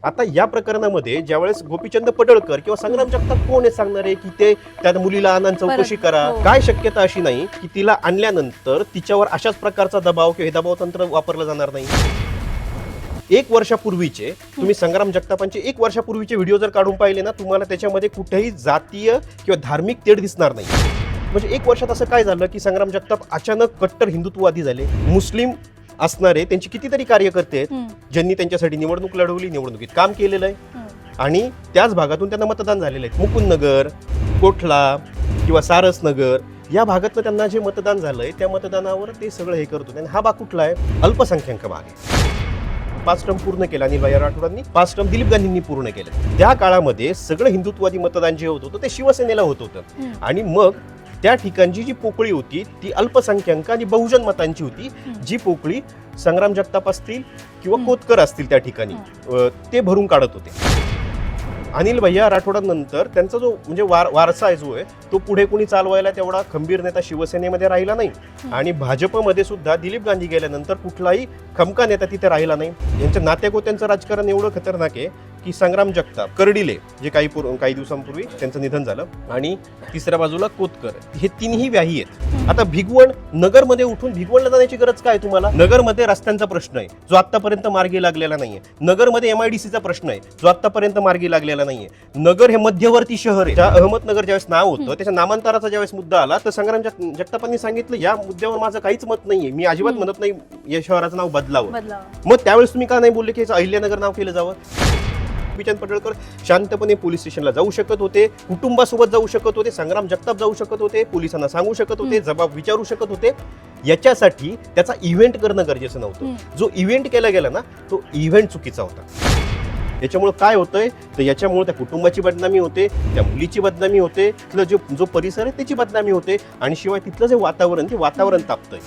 आता या प्रकरणामध्ये ज्यावेळेस गोपीचंद पडळकर किंवा संग्राम जगताप कोण आहे सांगणार आहे की ते त्या मुलीला आणून चौकशी करा? काय शक्यता अशी नाही की तिला आणल्यानंतर तिच्यावर अशाच प्रकारचा दबाव किंवा हे दबाव तंत्र वापरलं जाणार नाही? 1 वर्षापूर्वीचे तुम्ही संग्राम जगतापांचे 1 वर्षापूर्वीचे व्हिडिओ जर काढून पाहिले ना, तुम्हाला त्याच्यामध्ये कुठेही जातीय किंवा धार्मिक तेढ दिसणार नाही. म्हणजे 1 वर्षात असं काय झालं की संग्राम जगताप अचानक कट्टर हिंदुत्ववादी झाले. मुस्लिम असणारे त्यांची कितीतरी कार्यकर्ते आहेत ज्यांनी त्यांच्यासाठी निवडणूक लढवली, निवडणुकीत काम केलेलं आहे आणि त्याच भागातून त्यांना मतदान झालेलं आहे. मुकुंदनगर, कोठला किंवा सारसनगर या भागातलं त्यांना जे मतदान झालंय त्या मतदानावर ते सगळं हे करतो. आणि हा भाग कुठला आहे? अल्पसंख्याक भाग आहे. 5 टर्म पूर्ण केला अनिल भाई राठोडांनी, 5 टर्म दिलीप गांधींनी पूर्ण केलं. त्या काळामध्ये सगळं हिंदुत्ववादी मतदान जे होत होतं ते शिवसेनेला होत होतं आणि मग त्या ठिकाणची जी पोकळी होती ती अल्पसंख्याक आणि बहुजन मतांची होती. जी पोकळी संग्राम जगताप असतील किंवा कोतकर असतील त्या ठिकाणी ते भरून काढत होते. अनिल भैया राठोडांनंतर त्यांचा जो म्हणजे वारसा आहे जो आहे तो पुढे कोणी चालवायला तेवढा खंबीर नेता शिवसेनेमध्ये राहिला नाही आणि भाजपमध्ये सुद्धा दिलीप गांधी गेल्यानंतर कुठलाही खमका नेता तिथे राहिला नाही. यांच्या नातेगोत्यांचं राजकारण एवढं खतरनाक आहे की संग्राम जगताप, कर्डिले जे काही दिवसांपूर्वी त्यांचं निधन झालं आणि तिसऱ्या बाजूला कोतकर, हे तिन्ही व्याही आहेत. आता भिगवण नगरमध्ये उठून भिगवणला जाण्याची गरज काय तुम्हाला? नगरमध्ये रस्त्यांचा प्रश्न आहे जो आतापर्यंत मार्गी लागलेला नाहीये. नगरमध्ये MIDCचा प्रश्न आहे जो आतापर्यंत मार्गी लागलेला नाहीये. नगर हे मध्यवर्ती शहर आहे. अहमदनगर ज्यावेळेस नाव होतं त्याच्या नामांतराचा ज्यावेळेस मुद्दा आला तर संग्राम जगतापांनी सांगितलं या मुद्द्यावर माझं काहीच मत नाहीये, मी अजिबात म्हणत नाही या शहराचं नाव बदलावं. मग त्यावेळेस तुम्ही का नाही बोलले की अहिल्यानगर नाव केलं जावं? गोपीचंद पडळकर शांतपणे पोलीस स्टेशनला जाऊ शकत होते, कुटुंबासोबत जाऊ शकत होते, संग्राम जगताप जाऊ शकत होते, पोलिसांना सांगू शकत होते, जबाब विचारू शकत होते. याच्यासाठी त्याचा इव्हेंट करणं गरजेचं नव्हतं. जो इव्हेंट केला गेला ना तो इव्हेंट चुकीचा होता. याच्यामुळे काय होतंय तर याच्यामुळे त्या कुटुंबाची बदनामी होते, त्या मुलीची बदनामी होते, तिथलं जो परिसर आहे त्याची बदनामी होते आणि शिवाय तिथलं जे वातावरण ते वातावरण तापतंय.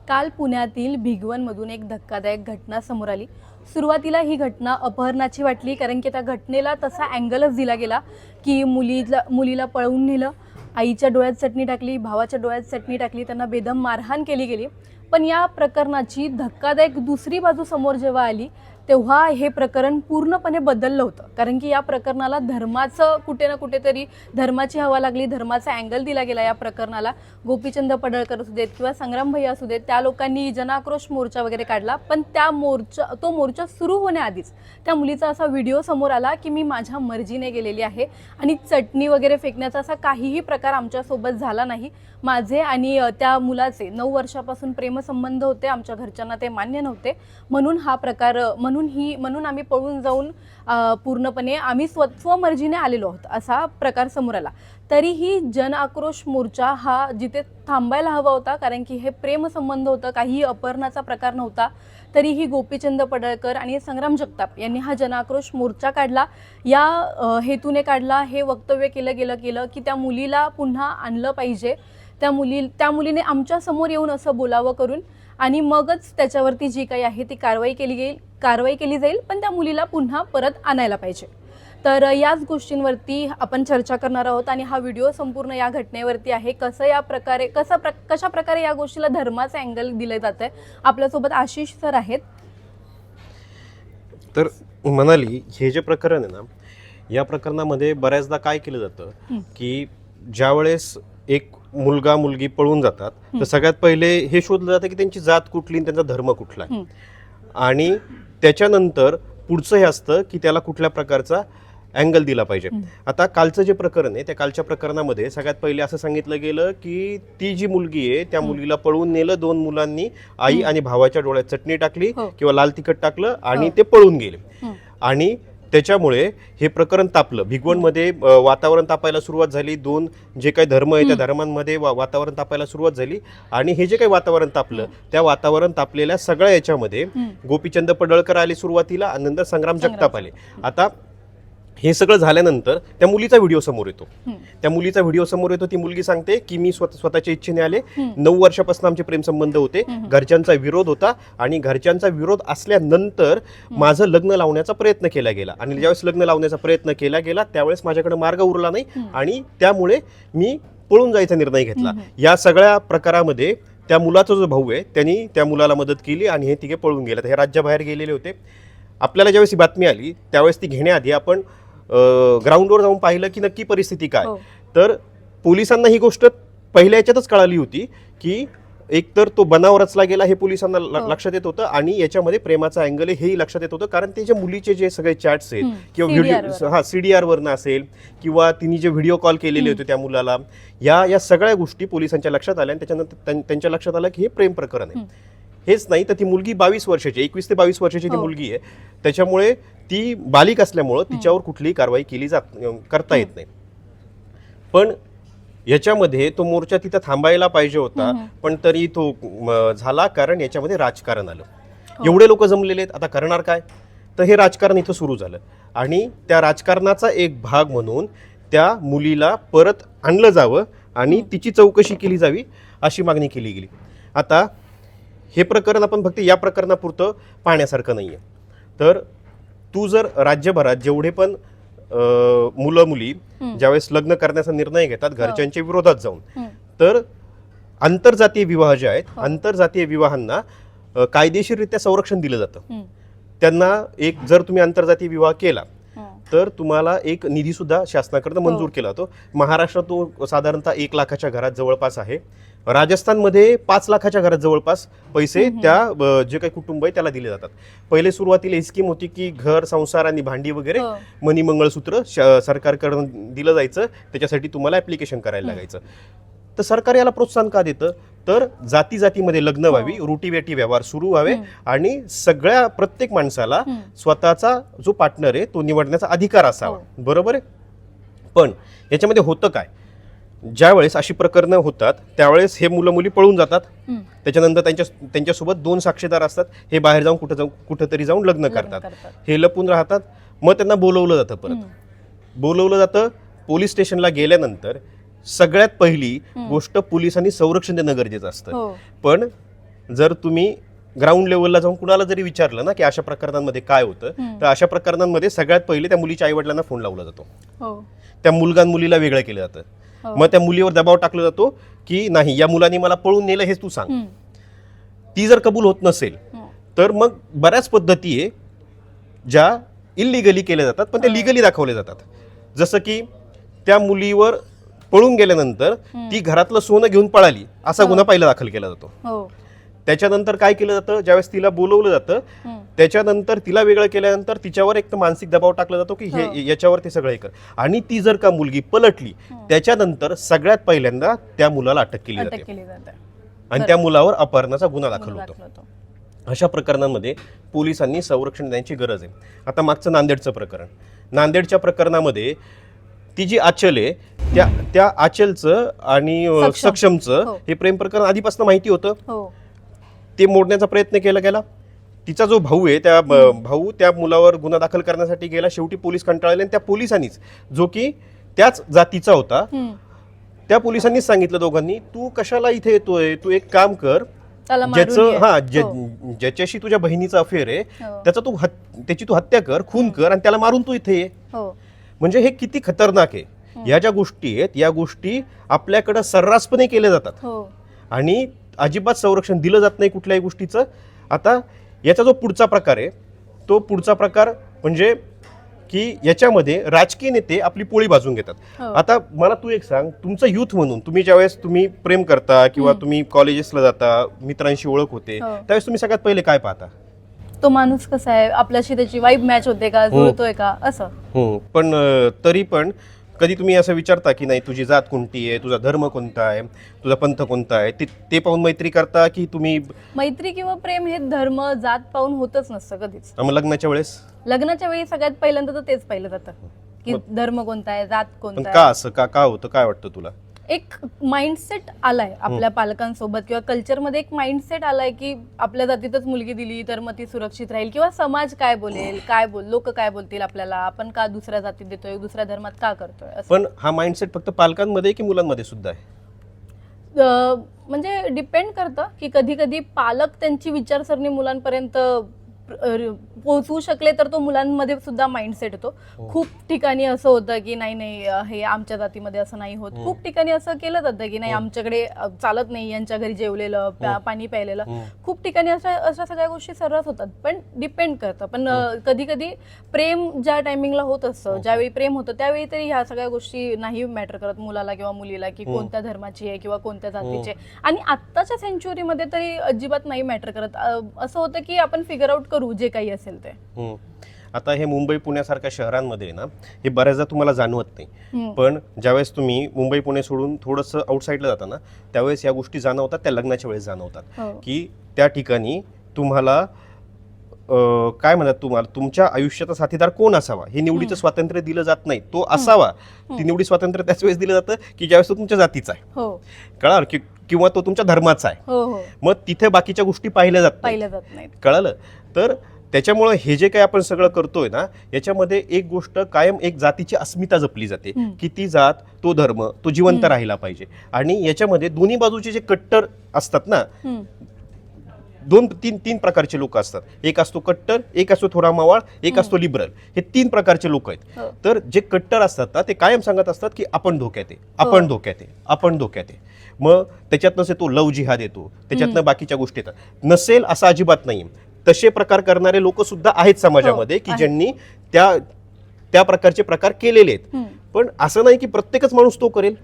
काल पुण्यातील भिगवणमधून एक धक्कादायक घटना समोर आली. सुरुवातीला ही घटना अपहरणाची वाटली कारण की त्या घटनेला तसा अँगलच दिला गेला की मुलीला पळवून नेलं, आईच्या डोळ्यात चटणी टाकली, भावाच्या डोळ्यात चटणी टाकली, त्यांना बेदम मारहाण केली गेली. पण या प्रकरणाची धक्कादायक दुसरी बाजू समोर जेव्हा आली तेव्हा हे प्रकरण पूर्णपणे बदललं होतं. कारण की या प्रकरणाला धर्माचं कुठे ना कुठेतरी धर्माची हवा लागली, धर्माचा अँगल दिला गेला या प्रकरणाला. गोपीचंद पडळकर असू देत किंवा संग्राम भैया असू देत त्या लोकांनी जनआक्रोश मोर्चा वगैरे काढला. पण तो मोर्चा सुरू होण्याआधीच त्या मुलीचा असा व्हिडिओ समोर आला की मी माझ्या मर्जीने गेलेली आहे आणि चटणी वगैरे फेकण्याचा असा काहीही प्रकार आमच्यासोबत झाला नाही. माझे आणि त्या मुलाचे 9 वर्षापासून प्रेमसंबंध होते, आमच्या घरच्यांना ते मान्य नव्हते. म्हणून हा प्रकार म्हणून आम्ही पळून जाऊन पूर्णपणे आम्ही स्वमर्जीने आलेलो आहोत असा प्रकार समोर आला. तरीही जन आक्रोश मोर्चा हा जिथे थांबायला हवा होता कारण की हे प्रेमसंबंध होतं, काही अपहरणाचा प्रकार नव्हता. तरीही गोपीचंद पडळकर आणि संग्राम जगताप यांनी हा जनाक्रोश मोर्चा काढला. या हेतूने काढला, हे वक्तव्य केलं की त्या मुलीला पुन्हा आणलं पाहिजे, त्या मुलीने आमच्या समोर येऊन असं बोलावं करून आणि मगच त्याच्यावरती जी काही आहे ती कारवाई केली जाईल, पण त्या मुलीला पुन्हा परत आणायला पाहिजे. तर याच गोष्टींवरती आपण चर्चा करणार आहोत आणि हा व्हिडिओ संपूर्ण या घटनेवरती आहे. कशा प्रकारे या गोष्टीला धर्माचं अँगल दिलं जात आहे. आपल्यासोबत आशिष सर आहेत. तर म्हणाली हे जे प्रकरण आहे ना, या प्रकरणामध्ये बऱ्याचदा काय केलं जातं की ज्यावेळेस एक मुलगा मुलगी पळून जातात तर सगळ्यात पहिले हे शोधलं जातं की त्यांची जात कुठली, त्यांचा धर्म कुठला आहे आणि त्याच्यानंतर पुढचं हे असतं की त्याला कुठल्या प्रकारचा अँगल दिला पाहिजे. आता कालचं जे प्रकरण आहे त्या कालच्या प्रकरणामध्ये सगळ्यात पहिले असं सांगितलं गेलं की ती जी मुलगी आहे त्या मुलीला पळवून नेलं, 2 मुलांनी आई आणि भावाच्या डोळ्यात चटणी टाकली किंवा लाल तिखट टाकलं आणि ते पळून गेले आणि त्याच्यामुळे हे प्रकरण तापलं. भिगवणमध्ये वातावरण तापायला सुरुवात झाली. 2 जे काही धर्म आहे त्या धर्मांमध्ये वातावरण तापायला सुरुवात झाली आणि हे जे काही वातावरण तापलं त्या वातावरण तापलेल्या सगळ्या याच्यामध्ये गोपीचंद पडळकर आले सुरुवातीला आणि नंतर संग्राम जगताप आले. आता हे सगळं झाल्यानंतर त्या मुलीचा व्हिडिओ समोर येतो. ती मुलगी सांगते की मी स्वतःच्या इच्छेने आले, 9 वर्षापासून आमचे प्रेमसंबंध होते, घरच्यांचा विरोध होता आणि घरच्यांचा विरोध असल्यानंतर माझं लग्न लावण्याचा प्रयत्न केला गेला आणि ज्यावेळेस लग्न लावण्याचा प्रयत्न केला गेला त्यावेळेस माझ्याकडे मार्ग उरला नाही आणि त्यामुळे मी पळून जायचा निर्णय घेतला. या सगळ्या प्रकारामध्ये त्या मुलाचा जो भाऊ आहे त्यांनी त्या मुलाला मदत केली आणि हे तिघे पळून गेले. हे राज्याबाहेर गेलेले होते आपल्याला ज्यावेळेस ही बातमी आली त्यावेळेस ती घेण्याआधी आपण ग्राउंडवर जाऊन पाहिलं की नक्की परिस्थिती काय. हो. तर पोलिसांना ही गोष्ट पहिल्या याच्यातच कळाली होती की एकतर तो बनाव रचला गेला हे पोलिसांना लक्षात येत होतं आणि याच्यामध्ये प्रेमाचा अँगल हेही लक्षात येत होतं, कारण ते जे मुलीचे जे सगळे चॅट्स आहेत किंवा व्हिडिओ CDR वरनं असेल किंवा तिने जे व्हिडिओ कॉल केलेले होते त्या मुलाला, या सगळ्या गोष्टी पोलिसांच्या लक्षात आल्या आणि त्याच्यानंतर त्यांच्या लक्षात आलं की हे प्रेम प्रकरण आहे. हेच नाही तर ती मुलगी 22 वर्षाची 21 ते 22 वर्षाची ती मुलगी आहे, त्याच्यामुळे ती बालिक असल्यामुळं तिच्यावर कुठलीही कारवाई करता येत नाही. पण याच्यामध्ये तो मोर्चा तिथं थांबायला पाहिजे होता, पण तरी तो झाला कारण याच्यामध्ये राजकारण आलं. एवढे लोक जमलेले आहेत, आता करणार काय, तर हे राजकारण इथं सुरू झालं आणि त्या राजकारणाचा एक भाग म्हणून त्या मुलीला परत आणलं जावं आणि तिची चौकशी केली जावी अशी मागणी केली गेली. आता हे प्रकरण आपण फक्त या प्रकरणापुरतं पाहण्यासारखं नाही आहे. तर तू जर राज्यभरात जेवढे पण मुलं मुली ज्यावेळेस लग्न करण्याचा निर्णय घेतात घरच्यांच्या विरोधात जाऊन, तर आंतरजातीय विवाह जे आहेत आंतरजातीय विवाहांना कायदेशीररित्या संरक्षण दिलं जातं. त्यांना एक जर तुम्ही आंतरजातीय विवाह केला तर तुम्हाला एक निधी सुद्धा शासनाकडनं मंजूर केला जातो. महाराष्ट्रात तो साधारणतः 1 लाखाच्या घरात जवळपास आहे. राजस्थानमध्ये 5 लाखाच्या घरात जवळपास पैसे त्या जे काही कुटुंब आहे त्याला दिले जातात. पहिले सुरुवातीला ही स्कीम होती की घर संसार आणि भांडी वगैरे मनी मंगळसूत्र सरकारकडून दिलं जायचं, त्याच्यासाठी तुम्हाला ऍप्लिकेशन करायला लागायचं. तर सरकार याला प्रोत्साहन का देतं, तर जाती जातीमध्ये लग्न व्हावी, रोटीबेटी व्यवहार सुरू व्हावे आणि सगळ्या प्रत्येक माणसाला स्वतःचा जो पार्टनर आहे तो निवडण्याचा अधिकार असावा. बरोबर आहे. पण याच्यामध्ये होतं काय, ज्यावेळेस अशी प्रकरणं होतात त्यावेळेस हे मुलं मुली पळून जातात. त्याच्यानंतर त्यांच्यासोबत 2 साक्षीदार असतात, हे बाहेर जाऊन कुठेतरी जाऊन लग्न करतात, हे लपून राहतात. मग त्यांना बोलवलं जातं, बोलवलं जातं. पोलीस स्टेशनला गेल्यानंतर सगळ्यात पहिली गोष्ट पोलिसांनी संरक्षण देणं गरजेचं असतं. पण जर तुम्ही ग्राउंड लेवलला जाऊन कुणाला जरी विचारलं ना की अशा प्रकरणांमध्ये काय होतं, तर अशा प्रकरणांमध्ये सगळ्यात पहिले त्या मुलीच्या आईवडिलांना फोन लावला जातो. त्या मुलीला वेगळं केलं जातं. मग त्या मुलीवर दबाव टाकला जातो की नाही, या मुलांनी मला पळून नेलं हेच तू सांग. ती जर कबूल होत नसेल तर मग बऱ्याच पद्धती आहे ज्या इलिगली केल्या जातात पण ते लिगली दाखवले जातात. जसं की त्या मुलीवर पळून गेल्यानंतर ती घरातलं सोनं घेऊन पळाली असा गुन्हा पहिला दाखल केला जातो. त्याच्यानंतर काय केलं जातं, ज्यावेळेस तिला बोलवलं जातं त्याच्यानंतर तिला वेगळं केल्यानंतर तिच्यावर एक तर मानसिक दबाव टाकला जातो की हे याच्यावर ते सगळं कर. आणि ती जर का मुलगी पलटली त्याच्यानंतर सगळ्यात पहिल्यांदा त्या मुलाला अटक केली जाते आणि त्या मुलावर अपहरणाचा गुन्हा दाखल होतो. अशा प्रकरणांमध्ये पोलिसांनी संरक्षण देण्याची गरज आहे. आता मागचं नांदेडचं प्रकरण, नांदेडच्या प्रकरणामध्ये ती जी आचल आहे त्या आचलचं आणि सक्षमचं हे प्रेम प्रकरण आधीपासून माहिती होतं. ते मोडण्याचा प्रयत्न केला गेला. तिचा जो भाऊ आहे त्या भाऊ त्या मुलावर गुन्हा दाखल करण्यासाठी गेला. शेवटी पोलीस कंटाळले आणि त्या पोलिसांनीच, जो की त्याच जातीचा होता, त्या पोलिसांनीच सांगितलं दोघांनी, तू कशाला इथे येतोय, तू एक काम कर, ज्याच्याशी तुझ्या बहिणीचा अफेअर आहे त्याची तू हत्या कर, खून कर आणि त्याला मारून तू इथे ये. म्हणजे हे किती खतरनाक आहे. या ज्या गोष्टी आहेत या गोष्टी आपल्याकडे सर्रासपणे केल्या जातात आणि अजिबात संरक्षण दिलं जात नाही कुठल्याही गोष्टीचं. आता याचा जो पुढचा प्रकार आहे तो पुढचा प्रकार म्हणजे की याच्यामध्ये राजकीय नेते आपली पोळी भाजून घेतात. आता मला तू एक सांग, तुमचं युथ म्हणून तुम्ही प्रेम करता किंवा तुम्ही कॉलेजेसला जाता, मित्रांशी ओळख होते, त्यावेळेस तुम्ही सगळ्यात पहिले काय पाहता, तो माणूस कसा आहे, आपल्याशी त्याची वाईब मॅच होते का, जुळतोय का असं. पण तरी पण कधी तुम्ही असं विचारता की नाही तुझी जात कोणती आहे, तुझा धर्म कोणता आहे, तुझा पंथ कोणता आहे, ते पाहून मैत्री करता की तुम्ही मैत्री किंवा प्रेम हे धर्म जात पाहून होतच नसतं कधीच. मग लग्नाच्या वेळी सगळ्यात पहिल्यांदा तर तेच पाहिलं जातं की धर्म कोणता आहे, जात कोणता आहे. का असं का होतं, काय वाटतं तुला? एक माइंडसेट आलाय आपल्या पालकांसोबत किंवा कल्चरमध्ये एक माइंडसेट आलाय की आपल्या जातीतच मुलगी दिली तर मग ती सुरक्षित राहील किंवा समाज काय बोलेल, लोक काय बोलतील आपल्याला, आपण का दुसऱ्या जातीत देतोय, दुसऱ्या धर्मात का करतोय. पण हा माइंडसेट फक्त पालकांमध्ये की मुलांमध्ये सुद्धा आहे? म्हणजे डिपेंड करतं की कधी कधी पालक त्यांची विचारसरणी मुलांपर्यंत पोहोचवू शकले तर तो मुलांमध्ये सुद्धा माइंडसेट येतो. खूप ठिकाणी असं होतं की नाही नाही हे आमच्या जातीमध्ये असं नाही होत. खूप ठिकाणी असं केलं जातं की नाही आमच्याकडे चालत नाही, यांच्या घरी जेवलेलं पाणी प्यायलेलं. खूप ठिकाणी अशा सगळ्या गोष्टी सर्रास होतात. पण डिपेंड करतं. पण कधी कधी प्रेम ज्या टायमिंगला होत असतं, ज्यावेळी प्रेम होतं त्यावेळी तरी ह्या सगळ्या गोष्टी नाही मॅटर करत मुलाला किंवा मुलीला की कोणत्या धर्माची आहे किंवा कोणत्या जातीची आहे. आणि आत्ताच्या सेंच्युरीमध्ये तरी अजिबात नाही मॅटर करत. असं होतं की आपण फिगर आउट करू जे काही असेल ते. आता हे मुंबई पुण्यासारख्या शहरांमध्ये ना हे बऱ्याचदा तुम्हाला जाणवत नाही, पण ज्यावेळेस तुम्ही मुंबई पुणे सोडून थोडंसं आउटसाईडला जाता ना त्यावेळेस या गोष्टी जाणवतात. त्या लग्नाच्या वेळेस जाणवतात की त्या ठिकाणी तुम्हाला काय म्हणतात, तुम्हाला तुमच्या आयुष्याचा साथीदार कोण असावा हे निवडीचं स्वातंत्र्य दिलं जात नाही. तो असावा, ती निवडी स्वातंत्र्य त्याच वेळेस दिलं जातं की ज्यावेळेस तो तुमच्या जातीचा आहे, कळालं, किंवा तो तुमच्या धर्माचा आहे. मग तिथे बाकीच्या गोष्टी पाहिल्या जात नाहीत, कळालं. तर त्याच्यामुळे हे जे काही आपण सगळं करतोय ना याच्यामध्ये एक गोष्ट कायम एक जातीची अस्मिता जपली जाते की ती जात, तो धर्म, तो जिवंत राहिला पाहिजे. आणि याच्यामध्ये दोन्ही बाजूचे जे कट्टर असतात ना, तीन प्रकारचे लोक असतात. एक असतो कट्टर, एक असतो थोडा मावाळ, एक असतो लिबरल. हे 3 प्रकारचे लोक आहेत. तर जे कट्टर असतात ना ते कायम सांगत असतात की आपण धोक्यात आहे, आपण धोक्यात आहे, आपण धोक्यात आहे. मग त्याच्यात नसे तो लव जिहाद येतो, त्याच्यातनं बाकीच्या गोष्टी येतात. नसेल असं अजिबात नाही. तसे प्रकार करणारे लोक सुद्धा आहेत समाजामध्ये की ज्यांनी त्या प्रकारचे प्रकार केलेले आहेत. पण असं नाही की प्रत्येकच माणूस तो करेल,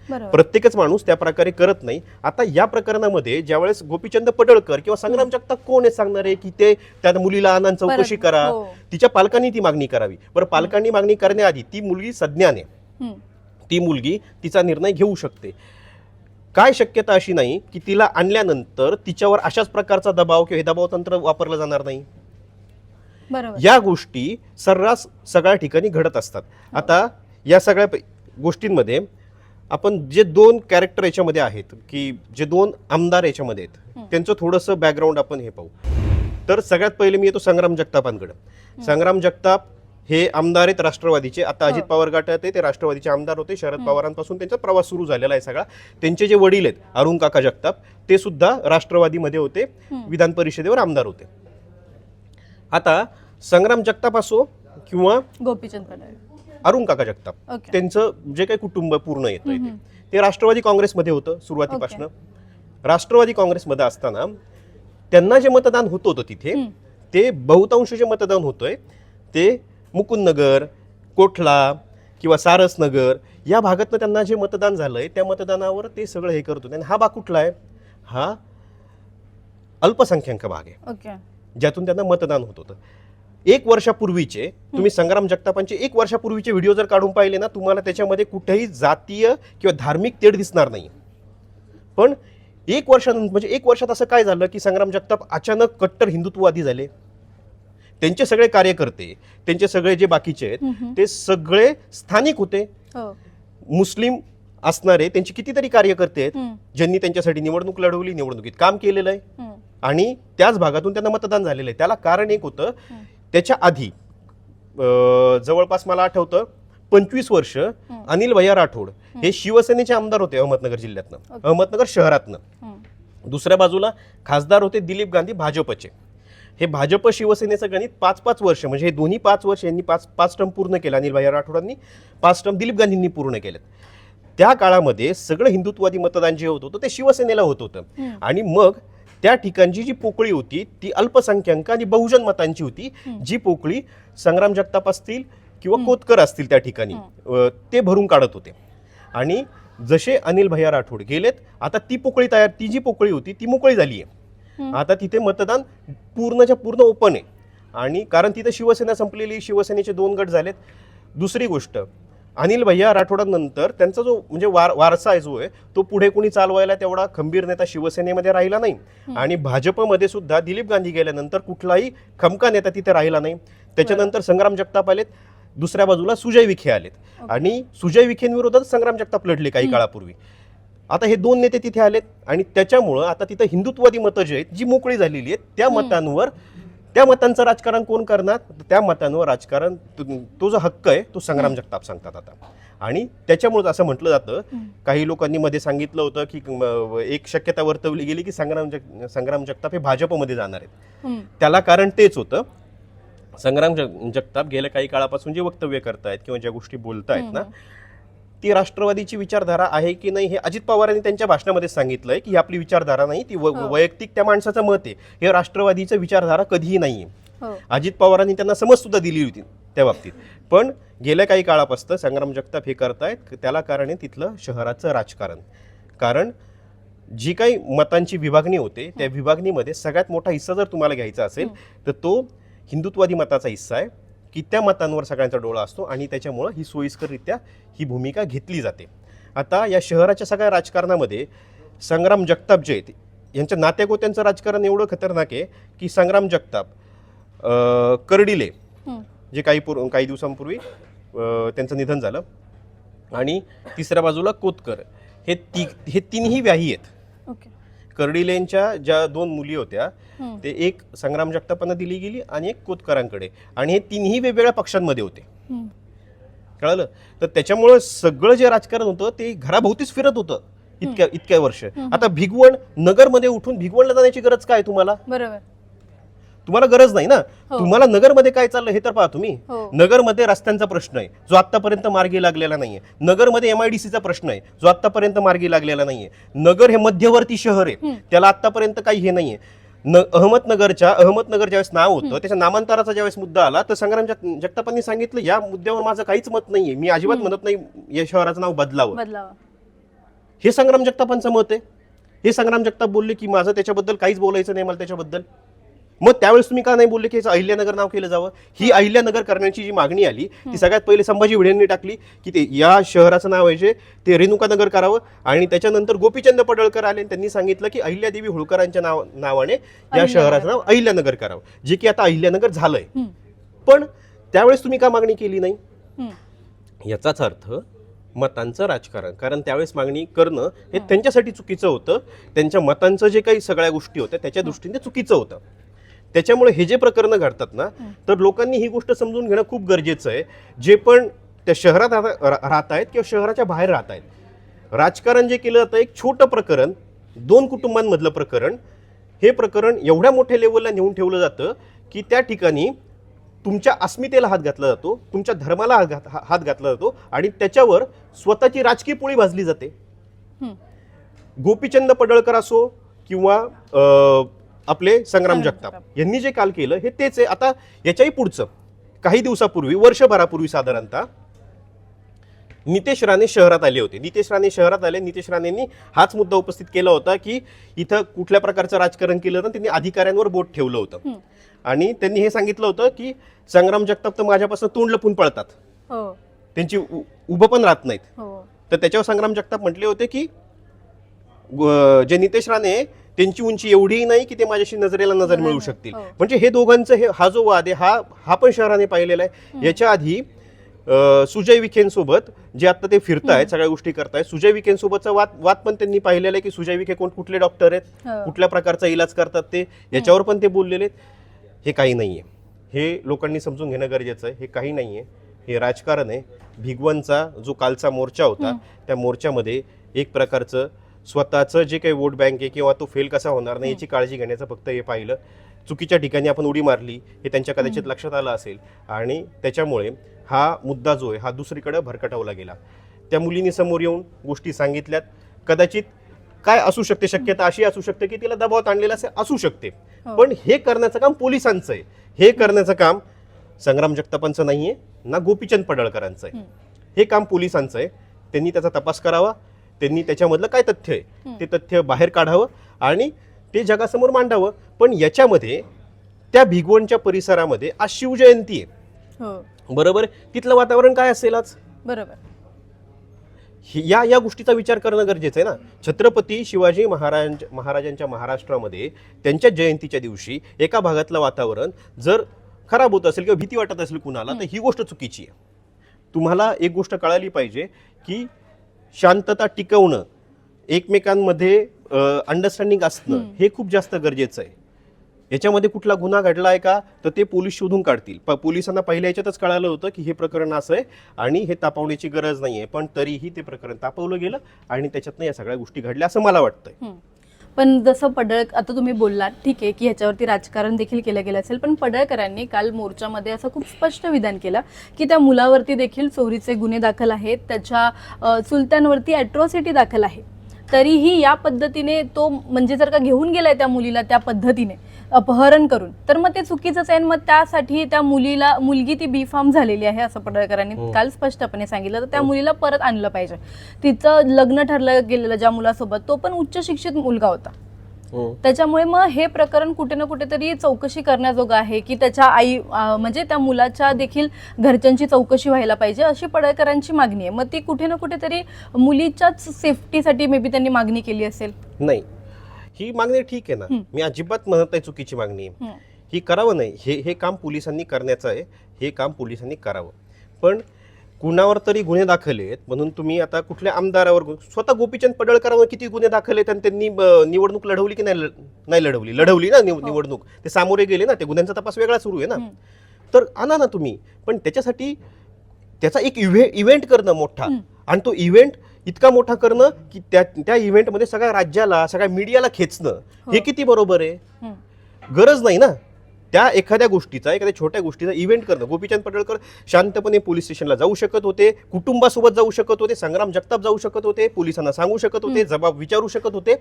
प्रत्येकच माणूस त्या प्रकारे करत नाही. आता या प्रकरणामध्ये ज्यावेळेस गोपीचंद पडळकर किंवा संग्राम जगताप कोण आहे सांगणारे की ते त्या मुलीला आणून चौकशी करा, तिच्या पालकांनी ती मागणी करावी. बरं, पालकांनी मागणी करण्याआधी ती मुलगी सज्ञान आहे, ती मुलगी तिचा निर्णय घेऊ शकते. काय शक्यता अशी नाही की तिला आणल्यानंतर तिच्यावर अशाच प्रकारचा दबाव किंवा हे दबाव तंत्र वापरलं जाणार नाही. या गोष्टी सर्रास सगळ्या ठिकाणी घडत असतात. आता या सगळ्या गोष्टींमध्ये आपण जे 2 कॅरेक्टर याच्यामध्ये आहेत की जे 2 आमदार याच्यामध्ये आहेत त्यांचं थोडंसं बॅकग्राऊंड आपण हे पाहू. तर सगळ्यात पहिले मी येतो संग्राम जगतापांकडे. संग्राम जगताप हे आमदार आहेत राष्ट्रवादीचे. आता अजित पवार गटात ते राष्ट्रवादीचे आमदार होते. शरद पवारांपासून त्यांचा प्रवास सुरू झालेला आहे सगळा. त्यांचे जे वडील आहेत अरुण काका जगताप ते सुद्धा राष्ट्रवादीमध्ये होते, विधान परिषदेवर आमदार होते. आता संग्राम जगताप असो किंवा गोपीचंद पडळकर, अरुण काका जगताप, त्यांचं जे काही कुटुंब पूर्ण येतं ते राष्ट्रवादी काँग्रेसमध्ये होतं सुरुवातीपासून. राष्ट्रवादी काँग्रेसमध्ये असताना त्यांना जे मतदान होत होतं तिथे ते बहुतांश जे मतदान होतंय ते मुकुंदनगर, कोठला किंवा सारसनगर या भागातनं त्यांना जे मतदान झालंय त्या मतदानावर ते सगळं हे करत होते. आणि हा भाग कुठला आहे? हा अल्पसंख्याक भाग आहे ज्यातून त्यांना मतदान होत होतं. 1 वर्षापूर्वीचे तुम्ही संग्राम जगतापांचे 1 वर्षापूर्वीचे व्हिडिओ जर काढून पाहिले ना तुम्हाला त्याच्यामध्ये कुठेही जातीय किंवा धार्मिक तेढ दिसणार नाही. पण 1 वर्षानंतर म्हणजे 1 वर्षात असं काय झालं की संग्राम जगताप अचानक कट्टर हिंदुत्ववादी झाले. त्यांचे सगळे कार्यकर्ते, त्यांचे सगळे जे बाकीचे आहेत ते सगळे स्थानिक होते. मुस्लिम असणारे त्यांचे कितीतरी कार्यकर्ते आहेत ज्यांनी त्यांच्यासाठी निवडणूक लढवली, निवडणुकीत काम केलेलं आहे आणि त्याच भागातून त्यांना मतदान झालेलं आहे. त्याला कारण एक होतं, त्याच्या आधी जवळपास मला आठवतं 25 वर्ष अनिल भैया राठोड हे शिवसेनेचे आमदार होते अहमदनगर जिल्ह्यातनं, अहमदनगर शहरातनं. दुसऱ्या बाजूला खासदार होते दिलीप गांधी भाजपचे. हे भाजप शिवसेनेचं गणित 5-5 वर्ष म्हणजे हे दोन्ही 5 वर्ष यांनी 5 टर्म पूर्ण केलं. अनिल भैया राठोडांनी 5 टर्म दिलीप गांधींनी पूर्ण केलेत. त्या काळामध्ये सगळं हिंदुत्ववादी मतदान जे होत होतं ते शिवसेनेला होत होतं. आणि मग त्या ठिकाणची जी पोकळी होती ती अल्पसंख्याक आणि बहुजन मतांची होती. जी पोकळी संग्राम जगताप असतील किंवा कोतकर असतील त्या ठिकाणी ते भरून काढत होते. आणि जसे अनिल भैया राठोड गेलेत आता ती पोकळी तयार, ती जी पोकळी होती ती मोकळी झाली आहे. आता तिथे मतदान पूर्णच्या पूर्ण ओपन आहे. आणि कारण तिथे शिवसेना संपलेली, शिवसेनेचे 2 गट झालेत. दुसरी गोष्ट, अनिल भैया राठोडांनंतर त्यांचा जो म्हणजे वारसा आहे जो आहे तो पुढे कोणी चालवायला तेवढा खंबीर नेता शिवसेनेमध्ये राहिला नाही. आणि भाजपमध्ये सुद्धा दिलीप गांधी गेल्यानंतर कुठलाही खमका नेता तिथे राहिला नाही. त्याच्यानंतर संग्राम जगताप आलेत, दुसऱ्या बाजूला सुजय विखे आलेत आणि सुजय विखेंविरोधात संग्राम जगताप लढले काही काळापूर्वी. आता हे 2 नेते तिथे आलेत आणि त्याच्यामुळं आता तिथं हिंदुत्ववादी मतं जी आहेत जी मोकळी झालेली आहेत त्या मतांवर, त्या मतांचं राजकारण कोण करणार? त्या मतांवर राजकारण, तो जो हक्क आहे तो संग्राम जगताप सांगतात. आणि त्याच्यामुळे असं म्हटलं जातं, काही लोकांनी मध्ये सांगितलं होतं की एक शक्यता वर्तवली गेली की संग्राम जगताप हे भाजपमध्ये जाणार आहेत. त्याला कारण तेच होतं, संग्राम जगताप गेल्या काही काळापासून जे वक्तव्य करतायत किंवा ज्या गोष्टी बोलतायत ना, ती राष्ट्रवादीची विचारधारा आहे की नाही हे अजित पवारांनी त्यांच्या भाषणामध्ये सांगितलंय की ही आपली विचारधारा नाही, ती वैयक्तिक त्या माणसाचं मत आहे. हे राष्ट्रवादीचं विचारधारा कधीही नाहीये. अजित पवारांनी त्यांना समज सुद्धा दिली होती त्या बाबतीत. पण गेल्या काही काळापासून संग्राम जगताप हे करतायत, त्याला कारण आहे तिथलं शहराचं राजकारण. कारण जी काही मतांची विभागणी होते त्या विभागणीमध्ये सगळ्यात मोठा हिस्सा जर तुम्हाला घ्यायचा असेल तर तो हिंदुत्वादी मताचा हिस्सा आहे, की त्या मतांवर सगळ्यांचा डोळा असतो आणि त्याच्यामुळं ही सोयीस्कररित्या ही भूमिका घेतली जाते. आता या शहराच्या सगळ्या राजकारणामध्ये संग्राम जगताप जे आहेत यांच्या नात्यागोत्यांचं राजकारण एवढं खतरनाक आहे की संग्राम जगताप, कर्डिले जे काही दिवसांपूर्वी त्यांचं निधन झालं, आणि तिसऱ्या बाजूला कोतकर, हे तिन्ही व्याही आहेत. कर्डिलेंच्या ज्या 2 मुली होत्या ते एक संग्राम जगतापांना दिली गेली आणि एक कोतकरांकडे, आणि हे तिन्ही वेगवेगळ्या पक्षांमध्ये होते. कळलं? तर त्याच्यामुळे सगळं जे राजकारण होतं ते घराभोवतीच फिरत होतं इतक्या वर्ष. आता भिगवण नगरमध्ये उठून भिगवणला जाण्याची गरज काय तुम्हाला? बरोबर, तुम्हाला गरज नाही ना. तुम्हाला नगरमध्ये काय चाललं हे तर पहा तुम्ही. नगरमध्ये रस्त्यांचा प्रश्न आहे जो आतापर्यंत मार्गी लागलेला नाहीये. नगरमध्ये MIDCचा प्रश्न आहे जो आतापर्यंत मार्गी लागलेला नाहीये. नगर हे मध्यवर्ती शहर आहे, त्याला आतापर्यंत काही हे नाहीये. अहमदनगर ज्यावेळेस नाव होतं त्याच्या नामांतराचा ज्यावेळेस मुद्दा आला तर संग्राम जगतापांनी सांगितलं या मुद्द्यावर माझं काहीच मत नाहीये, मी अजिबात म्हणत नाही या शहराचं नाव बदलावं. हे संग्राम जगतापांचं मत आहे. हे संग्राम जगताप बोलले की माझं त्याच्याबद्दल काहीच बोलायचं नाही मला त्याच्याबद्दल. मग त्यावेळेस तुम्ही का नाही बोलले की अहिल्यानगर नाव केलं जावं? ही अहिल्यानगर करण्याची जी मागणी आली ती सगळ्यात पहिले संभाजी भिडेंनी टाकली की ते या शहराचं नाव आहे जे ते रेणुकानगर करावं, आणि त्याच्यानंतर गोपीचंद पडळकर आले त्यांनी सांगितलं की अहिल्यादेवी होळकरांच्या नावाने या शहराचं नाव अहिल्यानगर करावं, जे की आता अहिल्यानगर झालंय. पण त्यावेळेस तुम्ही का मागणी केली नाही? याचाच अर्थ मतांचं राजकारण. कारण त्यावेळेस मागणी करणं हे त्यांच्यासाठी चुकीचं होतं, त्यांच्या मतांचं जे काही सगळ्या गोष्टी होत्या त्याच्या दृष्टीने चुकीचं होतं. त्याच्यामुळे हे जे प्रकरणं घडतात ना, तर लोकांनी ही गोष्ट समजून घेणं खूप गरजेचं आहे. जे पण त्या शहरात राहत आहेत किंवा शहराच्या बाहेर राहत आहेत, राजकारण जे केलं जातं एक छोटं प्रकरण, 2 कुटुंबांमधलं प्रकरण, हे प्रकरण एवढ्या मोठ्या लेवलला नेऊन ठेवलं जातं की त्या ठिकाणी तुमच्या अस्मितेला हात घातला जातो, तुमच्या धर्माला हात घातला जातो आणि त्याच्यावर स्वतःची राजकीय पोळी भाजली जाते. गोपीचंद पडळकर असो किंवा आपले संग्राम जगताप यांनी जे काल केलं हे तेच आहे. आता याच्याही पुढचं काही दिवसापूर्वी, वर्षभरापूर्वी साधारणतः नितेश राणे शहरात आले होते. नितेश राणेंनी हाच मुद्दा उपस्थित केला होता की इथं कुठल्या प्रकारचं राजकारण केलं तर त्यांनी अधिकाऱ्यांवर बोट ठेवलं होतं, आणि त्यांनी हे सांगितलं होतं की संग्राम जगताप तर माझ्यापासून तोंड लपून पळतात, त्यांची उभं पण राहत नाहीत. तर त्याच्यावर संग्राम जगताप म्हटले होते की जे नितेश राणे त्यांची उंची एवढीही नाही की ते माझ्याशी नजरेला नजर मिळवू शकतील. म्हणजे हे दोघांचं हा जो वाद आहे हा पण शहराने पाहिलेला आहे. याच्या आधी सुजय विखेंसोबत जे आता ते फिरतायत, सगळ्या गोष्टी करतायत, सुजय विखेंसोबतचा वाद पण त्यांनी पाहिलेला आहे की सुजय विखे कुठले डॉक्टर आहेत, कुठल्या प्रकारचा इलाज करतात ते, याच्यावर पण ते बोललेले आहेत. हे काही नाहीये, हे लोकांनी समजून घेणं गरजेचं आहे. हे काही नाहीये, हे राजकारण आहे. भिगवणचा जो कालचा मोर्चा होता त्या मोर्चामध्ये एक प्रकारचं स्वतःचं जे काही वोट बँक आहे किंवा तो फेल कसा होणार नाही याची काळजी घेण्याचं फक्त हे पाहिलं. चुकीच्या ठिकाणी आपण उडी मारली हे त्यांच्या कदाचित लक्षात आलं असेल, आणि त्याच्यामुळे हा मुद्दा जो आहे हा दुसरीकडे भरकटवला गेला. त्या मुलींनी समोर येऊन गोष्टी सांगितल्यात. कदाचित काय असू शकते, शक्यता अशी असू शकते की तिला दबावात आणलेला असू शकते, पण हे करण्याचं काम पोलिसांचं आहे. हे करण्याचं काम संग्राम जगतापांचं नाहीये ना गोपीचंद पडळकरांचं आहे. हे काम पोलिसांचं आहे. त्यांनी त्याचा तपास करावा, त्यांनी त्याच्यामधलं काय तथ्य आहे ते तथ्य बाहेर काढावं आणि ते जगासमोर मांडावं. पण याच्यामध्ये त्या भिगवणच्या परिसरामध्ये आज शिवजयंती आहे, बरोबर, तिथलं वातावरण काय असेल आज? बरोबर, या गोष्टीचा विचार करणं गरजेचं आहे ना. छत्रपती शिवाजी महाराजांच्या महाराष्ट्रामध्ये त्यांच्या जयंतीच्या दिवशी एका भागातलं वातावरण जर खराब होत असेल किंवा भीती वाटत असेल कुणाला, तर ही गोष्ट चुकीची आहे. तुम्हाला एक गोष्ट कळाली पाहिजे की शांतता टिकवणं, एकमेकांमध्ये अंडरस्टँडिंग असणं हे खूप जास्त गरजेचं आहे. याच्यामध्ये कुठला गुन्हा घडला आहे का तर ते पोलीस शोधून काढतील. पोलिसांना पहिल्या याच्यातच कळालं होतं की हे प्रकरण असं आहे आणि हे तापवण्याची गरज नाही आहे, पण तरीही ते प्रकरण तापवलं गेलं आणि त्याच्यातनं या सगळ्या गोष्टी घडल्या असं मला वाटतंय. पण जसं आता तुम्ही बोललात ठीक आहे की ह्याच्यावरती राजकारण देखील केलं गेलं असेल, पण पडळकरांनी काल मोर्चामध्ये असं खूप स्पष्ट विधान केलं की त्या मुलावरती देखील चोरीचे गुन्हे दाखल आहेत, त्याच्या चुलत्यांवरती अॅट्रॉसिटी दाखल आहे, तरीही या पद्धतीने तो म्हणजे जर का घेऊन गेलाय त्या मुलीला त्या पद्धतीने अपहरण करून, तर मग ते चुकीचंच आहे. मग त्यासाठी त्या मुलगी ती बेफाम झालेली आहे असं पडळकरांनी काल स्पष्टपणे सांगितलं. तर त्या मुलीला परत आणलं पाहिजे. तिचं लग्न ठरलं गेलेलं ज्या मुलासोबत तो पण उच्च शिक्षित मुलगा होता. त्याच्यामुळे मग हे प्रकरण कुठे ना कुठेतरी चौकशी करण्याजोगं आहे की त्याच्या आई म्हणजे त्या मुलाच्या देखील घरच्यांची चौकशी व्हायला पाहिजे अशी पडळकरांची मागणी आहे. मग ती कुठे ना कुठेतरी मुलीच्याच सेफ्टीसाठी मे बी त्यांनी मागणी केली असेल. नाही, ही मागणी ठीक आहे ना, मी अजिबात म्हणत नाही चुकीची मागणी आहे. ही करावं नाही, हे काम पोलिसांनी करण्याचं आहे, हे काम पोलिसांनी करावं. पण कुणावर तरी गुन्हे दाखल आहेत म्हणून तुम्ही आता कुठल्या आमदारावर, स्वतः गोपीचंद पडळकरांवर किती गुन्हे दाखल आहेत आणि त्यांनी निवडणूक लढवली की नाही लढवली ना निवडणूक, ते सामोरे गेले ना, ते गुन्ह्यांचा तपास वेगळा सुरू आहे ना. तर आणा ना तुम्ही, पण त्याच्यासाठी त्याचा एक इव्हेंट करणं मोठा, आणि तो इव्हेंट इतका मोठा करणं की त्या इव्हेंटमध्ये सगळ्या राज्याला सगळ्या मीडियाला खेचणं, हे किती बरोबर आहे? गरज नाही ना त्या एखाद्या गोष्टीचा, एखाद्या छोट्या गोष्टीचा इव्हेंट करणं. गोपीचंद पडळकर शांतपणे पोलीस स्टेशनला जाऊ शकत होते, कुटुंबासोबत जाऊ शकत होते, संग्राम जगताप जाऊ शकत होते, पोलिसांना सांगू शकत होते, जबाब विचारू शकत होते.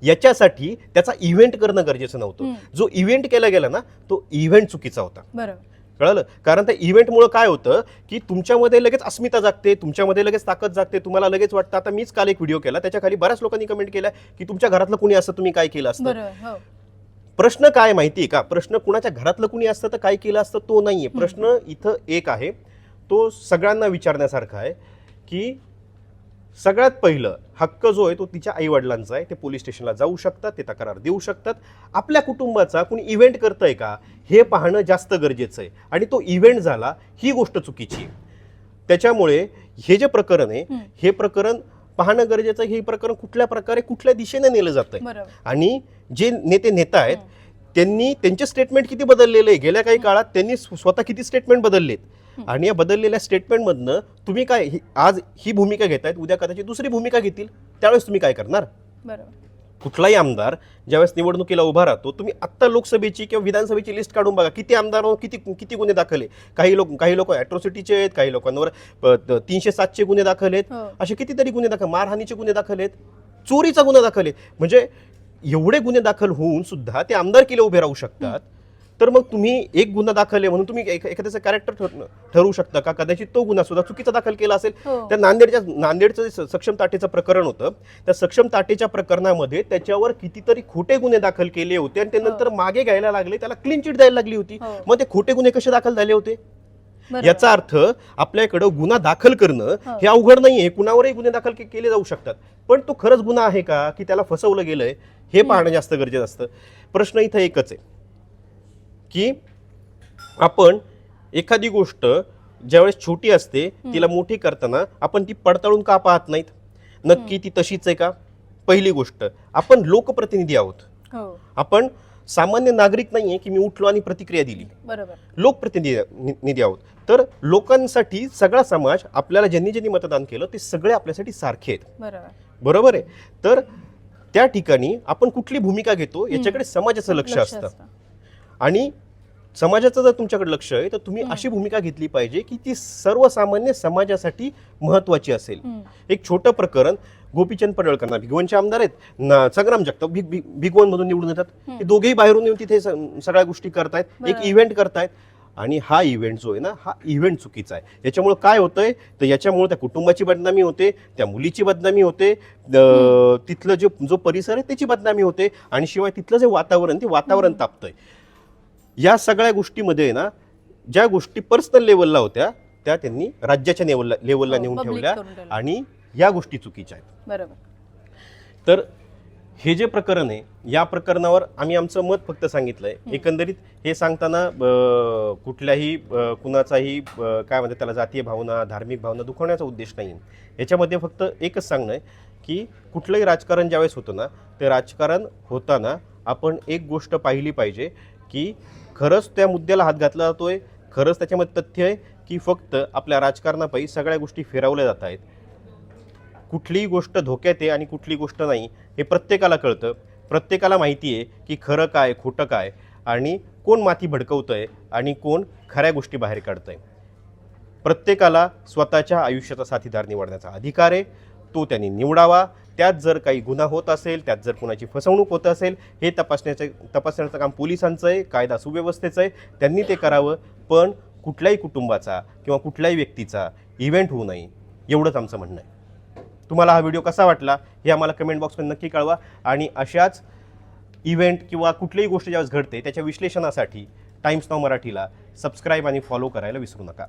याच्यासाठी त्याचा इव्हेंट करणं गरजेचं नव्हतं. जो इव्हेंट केला गेला ना तो इव्हेंट चुकीचा होता. बरोबर, कळलं? कारण त्या इव्हेंटमुळे काय होतं की तुमच्यामध्ये लगेच अस्मिता जागते, तुमच्यामध्ये लगेच ताकद जागते, तुम्हाला लगेच वाटतं. आता मीच काल एक व्हिडिओ केला, त्याच्या खाली बऱ्याच लोकांनी कमेंट केल्या की तुमच्या घरातलं कुणी असतं तुम्ही काय केलं असतं. प्रश्न काय माहितीये का, प्रश्न कुणाच्या घरातलं कुणी असतं तर काय केलं असतं तो नाहीये. प्रश्न इथं एक आहे, तो सगळ्यांना विचारण्यासारखा आहे की सगळ्यात पहिलं हक्क जो आहे तो तिच्या आई वडिलांचा आहे. ते पोलीस स्टेशनला जाऊ शकतात, ते तक्रार देऊ शकतात. आपल्या कुटुंबाचा कुणी इव्हेंट करतंय का हे पाहणं जास्त गरजेचं आहे, आणि तो इव्हेंट झाला ही गोष्ट चुकीची आहे. त्याच्यामुळे हे जे प्रकरण आहे हे प्रकरण पाहणं गरजेचं आहे. हे प्रकरण कुठल्या प्रकारे कुठल्या दिशेने नेलं जातंय, आणि जे नेते नेता आहेत त्यांनी त्यांचे स्टेटमेंट किती बदललेले आहे. गेल्या काही काळात त्यांनी स्वतः किती स्टेटमेंट बदललेत, आणि या बदललेल्या स्टेटमेंटमधनं तुम्ही काय आज ही भूमिका घेतायत, उद्या कदाचित दुसरी भूमिका घेतील, त्यावेळेस तुम्ही काय करणार? कुठलाही आमदार ज्यावेळेस निवडणुकीला उभा राहतो, तुम्ही आत्ता लोकसभेची किंवा विधानसभेची लिस्ट काढून बघा, किती आमदार किती गुन्हे दाखल आहे. काही लोक ॲट्रॉसिटीचे आहेत, काही लोकांवर 307चे गुन्हे दाखल आहेत, असे कितीतरी गुन्हे दाखल, मारहाणीचे गुन्हे दाखल आहेत, चोरीचा गुन्हा दाखल आहे. म्हणजे एवढे गुन्हे दाखल होऊन सुद्धा ते आमदारकीला उभे राहू शकतात. तर मग तुम्ही एक गुन्हा दाखल आहे म्हणून तुम्ही एखाद्याचं कॅरेक्टर ठरवू शकता का? कदाचित तो गुन्हा सुद्धा चुकीचा दाखल केला असेल. त्या नांदेडचं सक्षम ताटेचं प्रकरण होतं, त्या सक्षम ताटेच्या प्रकरणामध्ये त्याच्यावर कितीतरी खोटे गुन्हे दाखल केले होते आणि ते नंतर मागे घ्यायला लागले, त्याला क्लीन चिट द्यायला लागली होती. मग ते खोटे गुन्हे कसे दाखल झाले होते? याचा अर्थ आपल्याकडं गुन्हा दाखल करणं हे अवघड नाहीये, कुणावरही गुन्हे दाखल केले जाऊ शकतात. पण तो खरंच गुन्हा आहे का की त्याला फसवलं गेलंय हे पाहणं जास्त गरजेचं असतं. प्रश्न इथं एकच आहे की आपण एखादी गोष्ट ज्यावेळेस छोटी असते तिला मोठी करताना आपण ती पडताळून का पाहत नाहीत? नक्की ती तशीच आहे का? पहिली गोष्ट, आपण लोकप्रतिनिधी आहोत, आपण सामान्य नागरिक नाहीये की मी उठलो आणि प्रतिक्रिया दिली. लोकप्रतिनिधी आहोत. तर लोकांसाठी सगळा समाज, आपल्याला ज्यांनी मतदान केलं ते सगळे आपल्यासाठी सारखे आहेत. बरोबर आहे. तर त्या ठिकाणी आपण कुठली भूमिका घेतो याच्याकडे समाजाचं लक्ष असतं, आणि समाजाचं जर तुमच्याकडे लक्ष आहे तर तुम्ही अशी भूमिका घेतली पाहिजे की ती सर्वसामान्य समाजासाठी महत्वाची असेल. एक छोटं प्रकरण, गोपीचंद पडळकर भिगवणचे आमदार आहेत, संग्राम जगताप भिगवण मधून निवडून येतात. ते दोघेही बाहेरून येऊन तिथे सगळ्या गोष्टी करतायत, एक इव्हेंट करतायत, आणि हा इव्हेंट जो आहे ना हा इव्हेंट चुकीचा आहे. याच्यामुळे काय होतंय तर याच्यामुळे त्या कुटुंबाची बदनामी होते, त्या मुलीची बदनामी होते, तिथलं जो परिसर आहे त्याची बदनामी होते, आणि शिवाय तिथलं जे वातावरण ते वातावरण तापतंय. या सगळ्या गोष्टीमध्ये ना ज्या गोष्टी पर्सनल लेवलला होत्या त्या त्यांनी राज्याच्या लेवलला नेऊन ठेवल्या, आणि या गोष्टी चुकीच्या आहेत. बरोबर. तर हे जे प्रकरण आहे या प्रकरणावर आम्ही आमचं मत फक्त सांगितलंय. एकंदरीत हे सांगताना कुठल्याही कुणाचाही काय म्हणतात त्याला जातीय भावना, धार्मिक भावना दुखवण्याचा उद्देश नाही. याच्यामध्ये फक्त एकच सांगणं आहे की कुठलंही राजकारण ज्यावेळेस होतं ना ते राजकारण होताना आपण एक गोष्ट पाहिली पाहिजे की खरंच त्या मुद्द्याला हात घातला जातोय, खरंच त्याच्यामध्ये तथ्य आहे की फक्त आपल्या राजकारणापायी सगळ्या गोष्टी फिरवल्या जात आहेत. कुठलीही गोष्ट धोक्यात आहे आणि कुठली गोष्ट नाही हे प्रत्येकाला कळतं. प्रत्येकाला माहिती आहे की खरं काय खोटं काय आणि कोण माती भडकवतंय आणि कोण खऱ्या गोष्टी बाहेर काढतंय. प्रत्येकाला स्वतःच्या आयुष्याचा साथीदार निवडण्याचा अधिकार आहे, तो त्यांनी निवडावा. त्यात जर काही गुन्हा होत असेल, त्यात जर कुणाची फसवणूक होत असेल, हे तपासण्याचं काम पोलिसांचं आहे, कायदा सुव्यवस्थेचं आहे, त्यांनी ते करावं. पण कुठल्याही कुटुंबाचा किंवा कुठल्याही व्यक्तीचा इव्हेंट होऊ नये एवढंच आमचं म्हणणं आहे. तुम्हाला हा व्हिडिओ कसा वाटला हे आम्हाला कमेंट बॉक्समध्ये नक्की कळवा आणि अशाच इव्हेंट किंवा कुठलीही गोष्ट ज्यावेळेस घडते त्याच्या विश्लेषणासाठी टाइम्स नाऊ मराठीला सबस्क्राईब आणि फॉलो करायला विसरू नका.